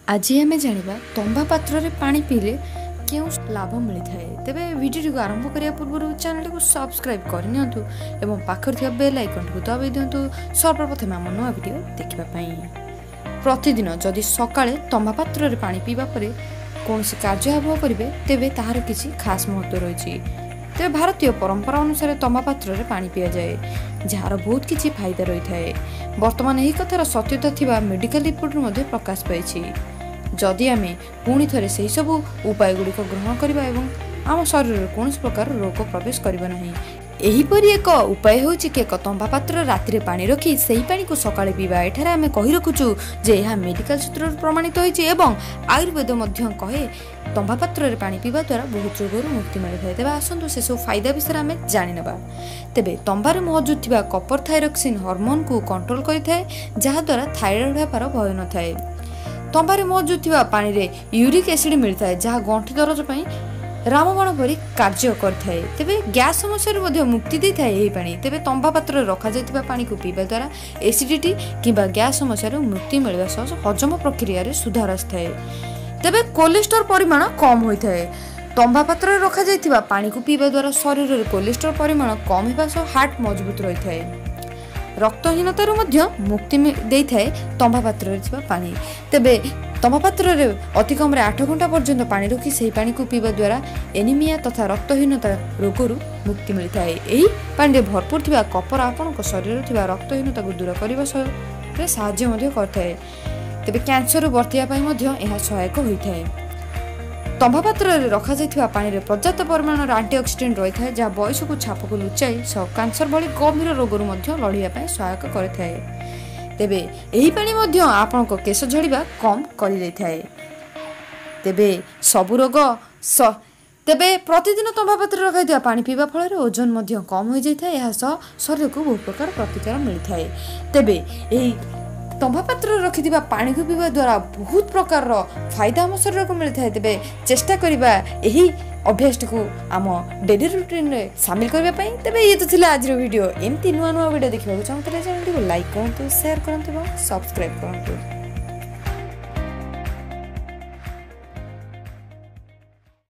आज आम जाना तंबा पात्र में पानी पीले क्यों लाभ मिलता है। तेरे वीडियो को आरंभ करने पूर्व चैनल को सब्सक्राइब करनी एवं पाखर बेल आइकन को दबाई दिंतु सर्वप्रथम आम नुआ वीडियो देखापी। प्रतिदिन जदि सकाळे तंबा पात्र में पानी पीवा पर कौन कार्य आरंभ करेंगे तेरे तार किसी खास महत्व रही। तेरे भारतीय परंपरा अनुसार तंबा पात्र में पानी पी जाए जार बहुत किसी फायदा रही है। वर्तमान यही कथार सत्यता थिबा मेडिकल रिपोर्ट प्रकाश पाई। जदि आम पुणी थे से सब उपाय गुड़िक ग्रहण करवा आम शरीर में कौन प्रकार रोग प्रवेश करना नहीं। एहीपरि एक उपाय हूँ कि एक तंबा पात्र राति पानी रखी से पानी को सकाळे पीवा। एठार आम कही रखुचु जे यह मेडिकल सूत्र प्रमाणित होइछि एवं आयुर्वेद मध्य कहे तंबा पात्र में पानी पीवा द्वारा बहुत रोग मुक्ति मिलता है। तेज आसतु से सब फायदा विषय आम जाणीना। तेबे तंबार मौजूद थिबा कपर थायरक्सिन हार्मोन को कंट्रोल करिथाय जहाद्वारा थायरॉइड होबार भय न थाए। तंबारे मौजूद थिबा पानी रे यूरिक एसिड मिलता है जहाँ गंठी दरज पई रामबाण परी कार्य करथाय। तेबे गैस समस्या मुक्ति दे थाए पानी। तेबे तंबा पात्र रखा जाइतिबा पानी को पीवा द्वारा एसिडिटी किंबा गैस समस्या मुक्ति मिलवा सह हजम प्रक्रिया रे सुधार आए। तेबे कोलेस्ट्रॉल परिमाण कम होता है। तंबा पात्र में रखा जाइतिबा पानी को पीवा द्वारा शरीर में कोलेस्ट्रॉल परिमाण कम होगा सह हार्ट मजबूत रही है। रक्तहीनतार मुक्ति दे थाए तंबा पात्र में पानी। तेबे तंबा पात्र में अति कम 8 घंटा पर्यंत पानी रखी से पानी को पीवा द्वारा एनीमिया तथा रक्तहीनता रोगरू मुक्ति मिलता है। यही पानी में भरपूर थिबा कपर आपण शरीर थिबा रक्तहीनता को दूर करने साहाय्य करथाय। तेबे कैंसर बर्तिया यह सहायक होता है। तंबा पात्र में रखा जाइतिबा पानी में पर्याप्त परिमाण एंटीऑक्सीडेंट रही है जहाँ बयस को छाप को लुचाई कैंसर भली गंभीर रोगरू लड़ाई सहायक करें। तेबे यही पानी आपण को केश झड़िबा कम कर देथाय। तेबे सबु रोग तेबे प्रतिदिन तंबा पात्र रखा पानी पीवा फल ओजन कम हो जाए। यह शरीर को बहुत प्रकार प्रतिकार मिलता है। तेबे यही तंबा पात्र रखि पानी को पीवा द्वारा बहुत प्रकार फायदा आम शरीर को मिलता है। तेबे चेष्टा करबा यही अभ्यास को आम डेली रूटीन रे शामिल करबा। तेबे ये तो थिला आज वीडियो। एमती नुआ नुआ वीडियो देखा चाहते चैनल को लाइक करंतु, शेयर करंतु, सब्सक्राइब करंतु।